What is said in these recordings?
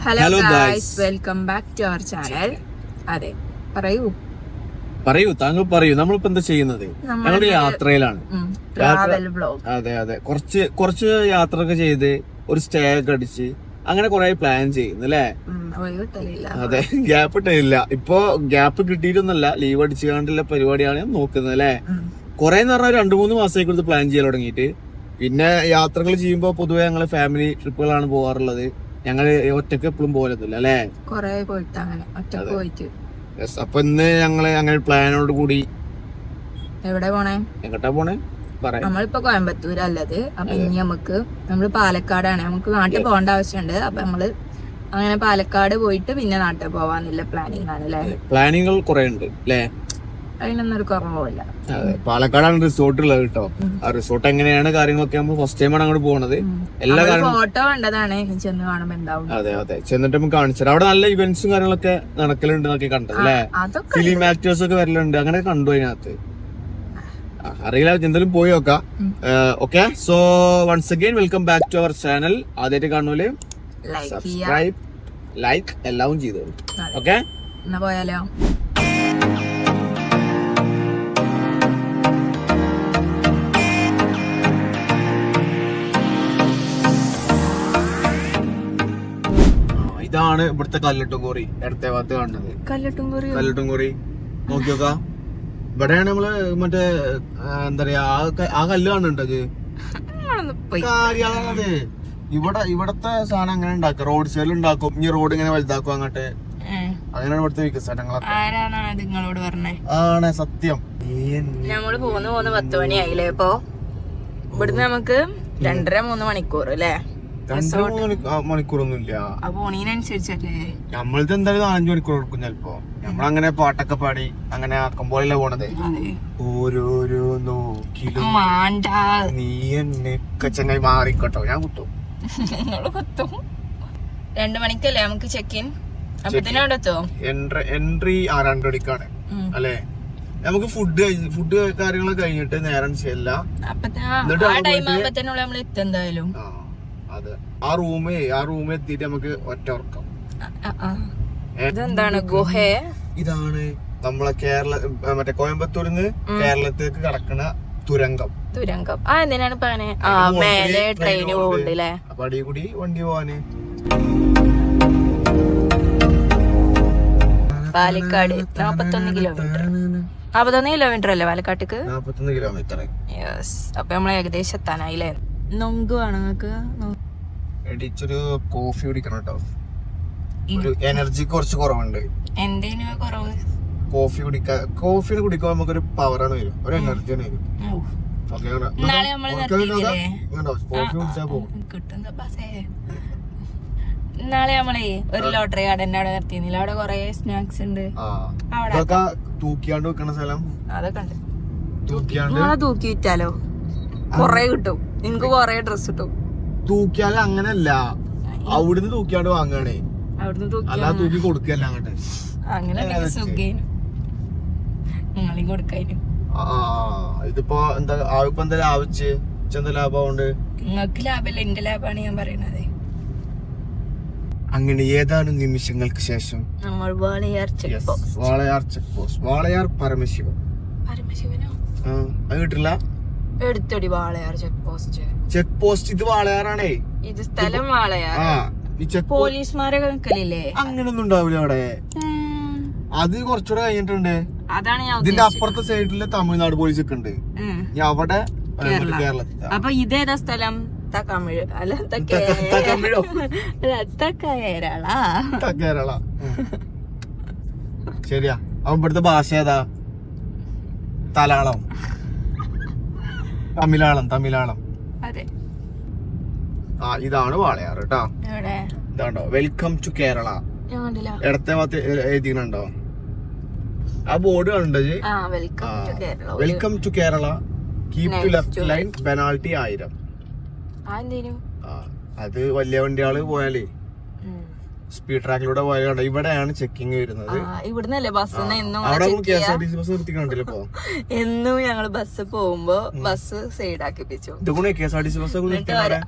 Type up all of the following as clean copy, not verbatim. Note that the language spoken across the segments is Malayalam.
Hello guys, welcome back to our channel. അതെ, പറയൂ താങ്കൾ പറയൂ. നമ്മളിപ്പോ എന്താ ചെയ്യുന്നത്? ഞങ്ങളൊരു യാത്രയിലാണ്. Travel vlog. അതെ കുറച്ച് യാത്രയൊക്കെ ചെയ്ത് ഒരു സ്റ്റേ ഒക്കെ അടിച്ച് അങ്ങനെ കുറെ പ്ലാൻ ചെയ്യുന്നു അല്ലേ? അതെ, ഗ്യാപ്പ് ഇട്ടില്ല. ഇപ്പൊ ഗ്യാപ്പ് കിട്ടിയിട്ടൊന്നല്ല, ലീവ് അടിച്ചുകൊണ്ടുള്ള പരിപാടിയാണ് നോക്കുന്നത് അല്ലേ? കുറെ എന്ന് പറഞ്ഞാൽ 2-3 മാസമായി കൊടുത്ത് പ്ലാൻ ചെയ്യാൻ തുടങ്ങിയിട്ട്. പിന്നെ യാത്രകൾ ചെയ്യുമ്പോ പൊതുവെ ഞങ്ങള് ഫാമിലി ട്രിപ്പുകളാണ് പോകാറുള്ളത്. ഞങ്ങള് ഒറ്റക്ക് എപ്പോഴും പോകലൊന്നുമില്ല അല്ലേ? അപ്പൊ ഇന്ന് ഞങ്ങള് അങ്ങനെ പ്ലാനോട് കൂടി എവിടെ പോണേ? എങ്ങോട്ടാ പോണേ? നമ്മളിപ്പോ കോയമ്പത്തൂരല്ലത്. അപ്പൊ ഇനി നമ്മള് പാലക്കാടാണ്. നമുക്ക് നാട്ടിൽ പോകേണ്ട ആവശ്യമുണ്ട്. അപ്പൊ നമ്മള് അങ്ങനെ പാലക്കാട് പോയിട്ട് പിന്നെ നാട്ടിൽ പോവാന്നുള്ള പ്ലാനിങ് ആണ് അല്ലേ? പ്ലാനിങ്ങൾ കുറെ ഉണ്ട് അല്ലേ? അതിനൊന്നും ഒരു കുറവില്ല. അതെ, പാലക്കാടാണ് റിസോർട്ട് ഉള്ളത് കേട്ടോ. ആ റിസോർട്ട് എങ്ങനെയാണ് കാര്യങ്ങളൊക്കെ നമ്മൾ ഫസ്റ്റ് ടൈമാണ് അങ്ങോട്ട് പോണത്. എല്ലാ കാര്യങ്ങളും ഫോട്ടോ കണ്ടതാണ്, ചെന്ന് കാണുമ്പോ എന്താവും. അതെ ചെന്നിട്ട് നമുക്ക് കാണിച്ചു. അവിടെ നല്ല ഇവന്റ്സും കാര്യങ്ങളൊക്കെ നടക്കലുണ്ട് എന്നൊക്കെ കണ്ടത് അല്ലേ? ഫിലിം ആക്ടേഴ്സ് ഒക്കെ വരലുണ്ട്, അങ്ങനെ കണ്ടു. അതിനകത്ത് അറിയില്ല, എന്തായാലും പോയി നോക്കാം. Okay, so once again welcome back to our channel. ആദ്യമായിട്ട് കാണൂലേ സബ്സ്ക്രൈബ്, ലൈക്ക് എല്ലാം ചെയ്തോളൂ. ഓക്കെ, എന്നാ പോയാലോ? ഇതാണ് ഇവിടുത്തെ കല്ലട്ടുംകോറി, ഇടത്തെ ഭാഗത്ത് കാണുന്നത്. കല്ലട്ടുംകോറി നോക്കി നോക്കാം. ഇവിടെയാണ് നമ്മള് മറ്റേ എന്താ പറയാ ആ കല്ല് കാണുന്നുണ്ടത്. കാര്യാണത്. ഇവിടത്തെ സാധനം അങ്ങനെ ഉണ്ടാക്കും, റോഡ് സൈഡിൽ ഉണ്ടാക്കും. ഇനി റോഡ് ഇങ്ങനെ വലുതാക്കും അങ്ങോട്ട്. അങ്ങനെയാണ് ഇവിടുത്തെ വികസനങ്ങളൊക്കെ. ആണ് സത്യം. നമ്മള് പോന്ന് 10 മണിയായില്ലേ? ഇപ്പൊ ഇവിടുന്ന് നമുക്ക് 2.5-3 മണിക്കൂർ അല്ലേ? 2-3 മണിക്കൂറൊന്നും ഇല്ല. പോണീനനുസരിച്ചല്ലേ നമ്മളത് എന്തായാലും 5 മണിക്കൂർ കൊടുക്കും ചിലപ്പോ. നമ്മളങ്ങനെ പാട്ടൊക്കെ പാടി അങ്ങനെ ആക്കുമ്പോഴല്ലേ പോണത്. ഓരോരോ നോക്കിലും നീ എന്നെ ചെങ്ങായി മാറിക്കോട്ടോ, ഞാൻ കുത്തും. 2 മണിക്കല്ലേ നമുക്ക് ചെക്ക് ഇൻ? എൻട്രി 2 മണിക്കാണ് അല്ലേ? നമുക്ക് ഫുഡ് കാര്യങ്ങളൊക്കെ കഴിഞ്ഞിട്ട് നേരം ചെല്ലാം. എന്തായാലും അതെ, ആ റൂമിൽ എത്തിയിട്ട് നമുക്ക് ഒറ്റ ഉറക്കം. ഇതെന്താണ് ഗുഹ? ഇതാണ് നമ്മളെ മറ്റേ കോയമ്പത്തൂരിന്ന് കേരളത്തിലേക്ക് കടക്കണ തുരങ്കം. എന്തിനാണ് മേലെ ട്രെയിന് പോകണ്ടല്ലേ? അപ്പൊ അടിയിൽ കൂടി വണ്ടി പോവാന്. പാലക്കാട് 41 കിലോമീറ്റർ അല്ലേ പാലക്കാട്ടേക്ക്? 41 കിലോമീറ്റർ. യെസ്, അപ്പൊ നമ്മള് ഏകദേശം എത്താനായില്ലേ? നൊങ്ക് വേണം നിങ്ങൾക്ക്? എടിച്ചൊരു കോഫി കുടിക്കണം കേട്ടോ. ഒരു എനർജി കുറച്ച് കുറവുണ്ട്. എന്തേനു കുറവ്? കോഫി കുടിക്കുമ്പോ നമുക്കൊരു പവറാണ് വരും, ഒരു എനർജിയാണ് വരും. കോഫി കുടിച്ചാ പോകും. ഇന്നാളെ നമ്മളെ ഒരു ലോട്ടറി കടന്റെ അവിടെ നിർത്തിയിരുന്നില്ല? അവിടെ കൊറേ സ്നാക്സ് ഉണ്ട്. തൂക്കിയാണ്ട് വെക്കണ സ്ഥലം അതൊക്കെ ഉണ്ട്. തൂക്കി വിറ്റാലോ കൊറേ കിട്ടും. നിങ്ങക്ക് കൊറേ ഡ്രസ് കിട്ടും. തൂക്കിയാലും അങ്ങനല്ല, അവിടുന്ന് തൂക്കിയാണ്ട് വാങ്ങാണേ, അല്ലാതെ തൂക്കി കൊടുക്കല്ല അങ്ങോട്ട്. അങ്ങനെ നിങ്ങളീ കൊടുക്കാനും. ഇതിപ്പോ എന്താ ലാഭിച്ച് എന്താ ലാഭമുണ്ട്? നിങ്ങക്ക് ലാഭല്ല, എന്റെ ലാഭാണ് ഞാൻ പറയണത്. അങ്ങനെ ഏതാനും നിമിഷങ്ങൾക്ക് ശേഷം നമ്മൾ വാളയാർ ചെക്ക് പോസ്റ്റ് പരമശിവനോ അത് കിട്ടില്ല. എടുത്തടി വാളയാർ ചെക്ക് പോസ്റ്റ്. ഇത് വാളയാറാണേ. ഇത് സ്ഥലം വാളയാർ. പോലീസുമാരൊക്കെ നിക്കലില്ലേ? അങ്ങനൊന്നും ഉണ്ടാവില്ല അവിടെ. അത് കുറച്ചുകൂടെ കഴിഞ്ഞിട്ടുണ്ട്. അതാണ് ഞാൻ ഇതിന്റെ അപ്പുറത്തെ സൈഡില് തമിഴ്നാട് പോലീസ് ഒക്കെ ഉണ്ട്. അവിടെ കേരളത്തിൽ. അപ്പൊ ഇതേതാ സ്ഥലം? തമിഴ് അല്ല, കേരള. ശരിയാ. അവൻ ഇവിടുത്തെ ഭാഷ ഏതാ? തമിഴാളം. അതെ, ഇതാണ് വാളയാർ കേട്ടോ. ഇതാണ്ടോ വെൽക്കം ടു കേരള. ഇടത്തെ ഭാഗത്ത് എഴുതിക്കണുണ്ടോ? ആ ബോർഡ് കണ്ടത് welcome to Kerala, keep to left line, penalty 1000. അത് വലിയ വണ്ടികള് പോയാലേ സ്പീഡ് ട്രാക്കിലൂടെ പോയാൽ ഇവിടെയാണ് ചെക്കിങ് വരുന്നത്. ഇവിടുന്നല്ലേ ബസ്സിന് എന്നും അവിടെ KSRTC ബസ് നിർത്തിക്കണ്ടില്ല ഇപ്പൊ. എന്നും ഞങ്ങള് ബസ് പോകുമ്പോ ബസ് സൈഡ് ആക്കിപ്പിച്ചു. KSRTC ബസ്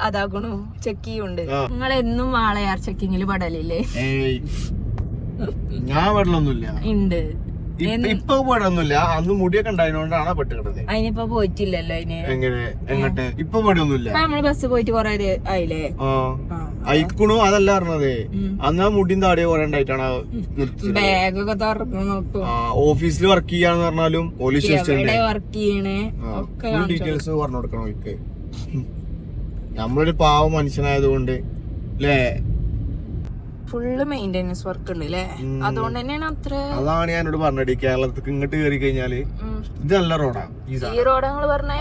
അതാകണു ചെക്ക് ചെയ്യുന്നുണ്ട്. നിങ്ങൾ എന്നും വാളയാർ ചെക്കിങ്ങില് പെടലില്ലേ? ഞാൻ പെടലൊന്നുമില്ല. ഉണ്ട്. ഇപ്പൊ പെടൊന്നുമില്ല. അന്ന് മുടിയൊക്കെ ഉണ്ടായതുകൊണ്ടാണ് പെട്ടുകിട്ടത്. അതിനിപ്പോ പോയിട്ടില്ലല്ലോ. അതിന് എങ്ങനെ എങ്ങോട്ട് ഇപ്പൊ പെടൊന്നുമില്ല. നമ്മള് ബസ് പോയിട്ട് കൊറേ ആയില്ലേ? അയക്കണു അതല്ല പറഞ്ഞത്. അന്ന് ആ മുടിയും താടിയോ കൊറേ ഉണ്ടായിട്ടാണ് ബാഗൊക്കെ തുറന്നു നോക്കും. ഓഫീസിൽ വർക്ക് ചെയ്യാന്ന് പറഞ്ഞാലും പോലീസ് സ്റ്റേഷനിൽ വർക്ക് ചെയ്യണേ ഡീറ്റെയിൽസ് പറഞ്ഞു കൊടുക്കണം. അവർക്ക് നമ്മളൊരു പാവ മനുഷ്യനായതുകൊണ്ട് അല്ലേ ഫുള്ള് മെയിന്റനൻസ് വർക്ക് ഉണ്ട് അല്ലേ? അതുകൊണ്ട് തന്നെയാണ് അത്ര. അതാണ് ഞാനോട് പറഞ്ഞത്. കേരളത്തിക്ക് ഇങ്ങോട്ട് കയറി കഴിഞ്ഞാല് ഇത് നല്ല റോഡാ. ഈ റോഡ് ഞങ്ങള് പറഞ്ഞേ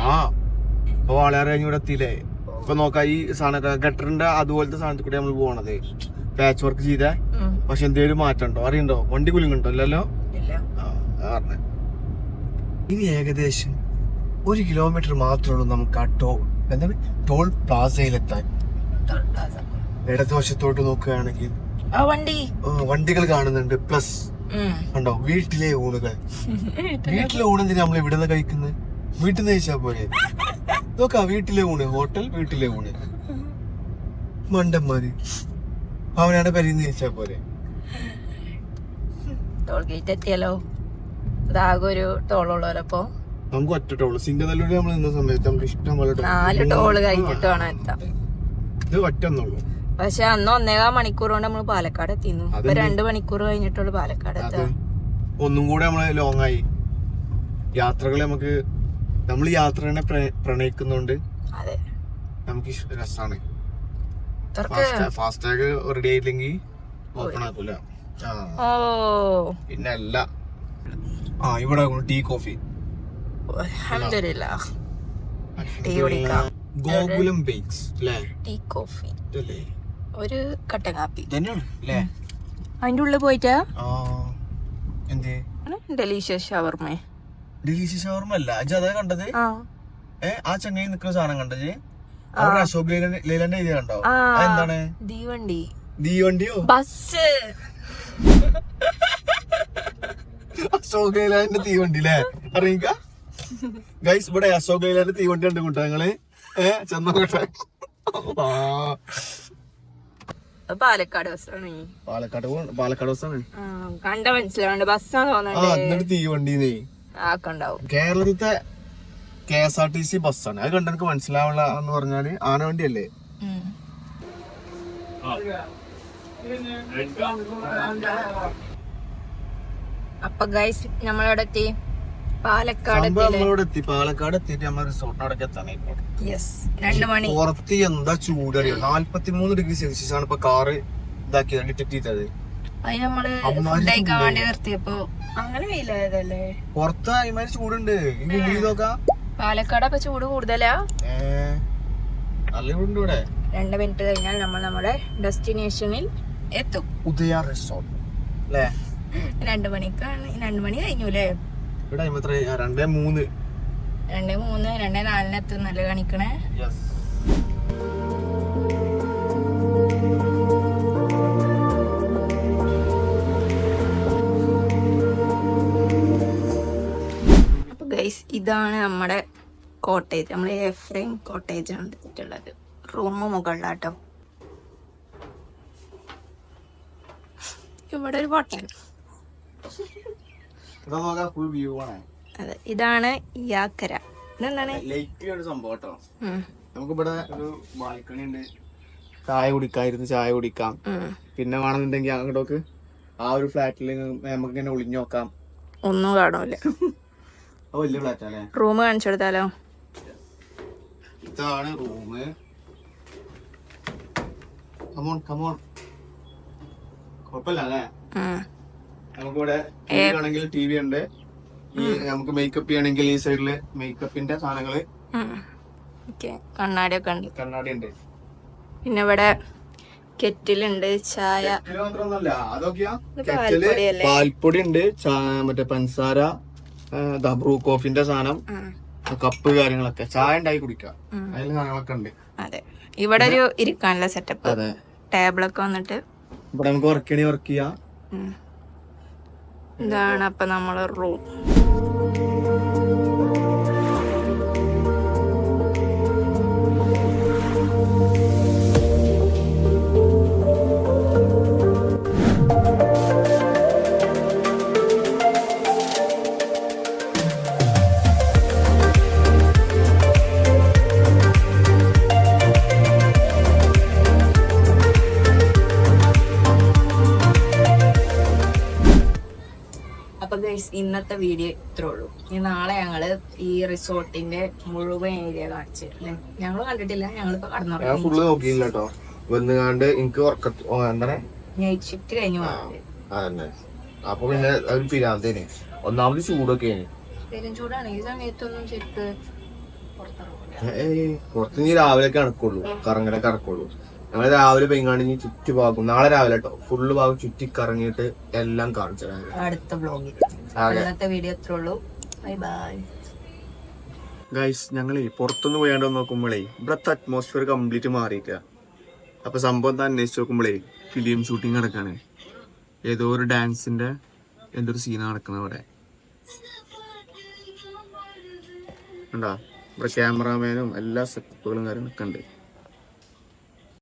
ഇപ്പൊ വളരെ ഇവിടെ എത്തിയില്ലേ. ഇപ്പൊ നോക്കാം ഈ സാധനം ഗട്ടറിന്റെ അതുപോലത്തെ സാധനത്തിൽ കൂടെ നമ്മൾ പോണത് പാച്ച് വർക്ക് ചെയ്ത. പക്ഷെ എന്തേലും മാറ്റം ഉണ്ടോ അറിയണ്ടോ? വണ്ടി കുലുങ്ങുണ്ടോ? ഇല്ലല്ലോ. പറഞ്ഞ ഇനി ഏകദേശം 1 കിലോമീറ്റർ മാത്രമേ ഉള്ളൂ നമുക്ക് ആ എന്താണ് ടോൾ പ്ലാസയിലെത്താൻ. ഇടതുവശത്തോട്ട് നോക്കുകയാണെങ്കിൽ വണ്ടികൾ കാണുന്നുണ്ട്. പ്ലസ് കണ്ടോ വീട്ടിലെ ഊണുകൾ. വീട്ടിലെ ഊണെന്തിനാ നമ്മൾ ഇവിടെ നിന്ന് കഴിക്കുന്നത്? വീട്ടിൽ നിന്ന് കഴിച്ചാ പോലെ. നോക്കാ വീട്ടിലെ ഊണ്, ഹോട്ടൽ വീട്ടിലെ ഊണ്. മണ്ടന്മാര് അവനാണ് പരിന്ന് കഴിച്ചാ പോലെ. ടോൾ ഗേറ്റ് എത്തിയല്ലോ. ഇതാകെ ഒരു ടോളുള്ളവരപ്പോ നമുക്ക് ഒറ്റ ടോള്. സിംഗനല്ലൂര് നമ്മൾ നിന്ന സമയത്ത് നമുക്ക് ഇഷ്ടം പോലെ 4 ടോള് കഴിഞ്ഞിട്ട് വേണം എത്താം. ഇത് ഒറ്റൊന്നുള്ളൂ. പക്ഷെ അന്ന് 1.25 മണിക്കൂർ കൊണ്ട് നമ്മള് പാലക്കാട് എത്തിന്നു. ഇപ്പൊ 2 മണിക്കൂർ കഴിഞ്ഞിട്ടുള്ളൂ പാലക്കാട് എത്താം. ഒന്നും കൂടെ നമ്മള് ലോങ് ആയി. യാത്രകൾ നമുക്ക് നമ്മൾ യാത്രനെ പ്രണയിക്കുന്നോണ്ട് അതെ നമുക്ക് രസാണ്. ഫാസ്ടാഗ് റെഡി ആയില്ലെങ്കിൽ ഓപ്പൺ ആക്കൂല. പിന്നെ അല്ല ഇവിടെ ടീ കോഫി ഗോകുലം ബേക്സ് അല്ലേ? ടീ കോഫി അല്ലേ? ഒരു കട്ടൻ കാപ്പി അല്ലേ? അതിന്റെ ഉള്ളിൽ പോയിട്ടാ എന്തേ ഡെലീഷ്യസ് ഷവർമ. ഡെലീഷ്യസ് ഷവർമ അല്ല അതാ കണ്ടത്. ആ ചങ്ങായി നിക്കുന്ന സാധനം കണ്ടത് അവിടെ അശോക് ലൈലാൻഡ് എഴുതി കണ്ടോ? എന്താണ് തീവണ്ടിയോ ബസ്? അശോക് ലൈലാൻഡിന്റെ തീവണ്ടി അല്ലേ? അറിയിക്ക ഗൈസ് ഇവിടെ അശോക് ലൈലാൻഡ് തീവണ്ടി ഉണ്ട് കൂട്ടാ ഞങ്ങള് ചെന്നോട്ടെ. പാലക്കാട് ബസ്സാണ്. പാലക്കാട് ബസ്സാണ്. കണ്ട മനസ്സിലാവുണ്ട് ബസ്സാണ് തോന്നുന്നുണ്ട്. തീവണ്ടി ആക്കണ്ടാവും. കേരളത്തിലത്തെ KSRTC ബസ്സാണ്. അത് കണ്ട എനിക്ക് മനസ്സിലാവുള്ള എന്ന് പറഞ്ഞാല് ആനവണ്ടി അല്ലേ? അപ്പൊ ഗൈസ് നമ്മളവിടെ എത്തി. പാലക്കാട് എത്തിയിട്ട് നമ്മൾ റിസോർട്ടിനോടൊക്കെ എത്താനായി. 2 മണി. പുറത്ത് എന്താ ചൂടറിയോ? 43 ഡിഗ്രി സെൽഷ്യസ് ആണ് ഇപ്പൊ കാറ് ഇതാക്കിയത് ഡിറ്റക്ട് ചെയ്തത്. പുറത്ത് അയിമാതിരി ചൂടുണ്ട്. നോക്കാം പാലക്കാടൊക്കെ ചൂട് കൂടുതലാ. നല്ല ചൂടുണ്ട് ഇവിടെ. 2 മിനിറ്റ് കഴിഞ്ഞാൽ നമ്മൾ നമ്മുടെ ഡെസ്റ്റിനേഷനിൽ എത്തും. ഉദയ റിസോർട്ട് അല്ലേ? 2 മണിക്കാണ്. 2 മണി കഴിഞ്ഞു അല്ലേ? ഇവിടെ 2:03 2:04 എത്തുന്നല്ലേ കാണിക്കണേ. അപ്പൊ ഗൈസ് ഇതാണ് നമ്മുടെ കോട്ടേജ്. നമ്മൾ എഫ്രൈം കോട്ടേജ് ആണ് എടുത്തിട്ടുള്ളത്. റൂം മുകളിലാട്ടോ. ഇവിടെ ഒരു ഹോട്ടൽ. അതെ ഇതാണ് യാക്കര. ഇതെന്താണ് സംഭവം? നമുക്കിവിടെ ഒരു ബാൽക്കണി ഉണ്ട്. ചായ കുടിക്കാം. പിന്നെ വേണമെന്നുണ്ടെങ്കിൽ അങ്ങോട്ടൊക്കെ ആ ഒരു ഫ്ലാറ്റിൽ നമുക്ക് ഇങ്ങനെ ഒളിഞ്ഞു നോക്കാം. ഒന്നും കാണൂല. വലിയ ഫ്ലാറ്റല്ലേ? റൂം കാണിച്ചു കൊടുത്താലോ? ഇതാണ് റൂം. കമോൺ കുഴപ്പമില്ല അല്ലേ? നമുക്കിവിടെ ആണെങ്കിൽ TV ഉണ്ട്. ഈ നമുക്ക് മേക്കപ്പ് ചെയ്യണമെങ്കിൽ ഈ സൈഡില് മേക്കപ്പിന്റെ സാധനങ്ങള് കണ്ണാടി ഉണ്ട്. പിന്നെ ഇവിടെ കെറ്റിലുണ്ട്. ചായ മാത്രമൊന്നുമല്ല അതൊക്കെയാ. കെറ്റില്, പാൽപ്പൊടി ഉണ്ട്, മറ്റേ പഞ്ചസാര, ബ്രൂ കോഫിന്റെ സാധനം, കപ്പ് കാര്യങ്ങളൊക്കെ. ചായ ഉണ്ടാക്കി കുടിക്കാം. അതിൽ സാധനങ്ങളൊക്കെ ഉണ്ട്. അതെ ഇവിടെ ഒരു ഇരിക്കാനുള്ള സെറ്റപ്പ്. ടേബിളൊക്കെ വന്നിട്ട് ഇവിടെ നമുക്ക് വർക്ക് ചെയ്യണേ വർക്ക് ചെയ്യാം. ഇതാണ് അപ്പൊ നമ്മളെ റൂം. അപ്പൊ ഗൈസ് ഇന്നത്തെ വീഡിയോ ഇത്രേ ഉള്ളൂ. ഇനി നാളെ ഞങ്ങള് ഈ റിസോർട്ടിന്റെ മുഴുവൻ ഏരിയ കാണിച്ചു തരും. ഞങ്ങള് കണ്ടിട്ടില്ല, ഞങ്ങളിപ്പോ ഞാൻ ഫുള്ള് നോക്കിയില്ല കേട്ടോ. വന്നുകാണ്ട് എനിക്ക് എന്താണ് നൈറ്റ് ഷിഫ്റ്റ് കഴിഞ്ഞു അതന്നെ. അപ്പൊ പിന്നെ ഒരു പിരാന്തേന് ഒന്നാമത് ചൂടൊക്കെ പെരും ചൂടാണ് ഈ സമയത്തൊന്നും ശരിക്ക് പുറത്ത് ഇനി രാവിലെ കണക്കുള്ളൂ, കറങ്ങലൊക്കെ കറക്കുള്ളൂ. ഞങ്ങള് രാവിലെ പെയ്യാണ്ട് ചുറ്റുഭാഗം നാളെ രാവിലെ കേട്ടോ ഫുള്ള് ഭാഗം ചുറ്റി കറങ്ങിയിട്ട് എല്ലാം കാണിച്ചു അടുത്ത വ്ലോഗിൽ. ഇന്നത്തെ വീഡിയോ ഇത്രേ ഉള്ളൂ. Bye bye guys. ഞങ്ങളേ പുറത്തുനിന്ന് പോയാണ്ട് നോക്കുമ്പോഴേ ഇവിടത്തെ അറ്റ്മോസ്ഫിയർ കംപ്ലീറ്റ് മാറിയില്ല. അപ്പൊ സംഭവം എന്താ അന്വേഷിച്ച് നോക്കുമ്പോഴേ ഫിലിം ഷൂട്ടിങ് നടക്കാണ്. ഏതോ ഒരു ഡാൻസിന്റെ എന്തൊരു സീനാണ് നടക്കുന്നത് അവിടെ. ഉണ്ടാ ഇവിടെ ക്യാമറാമാനും എല്ലാ സെറ്റപ്പുകളും കാര്യം നിൽക്കണ്ട്.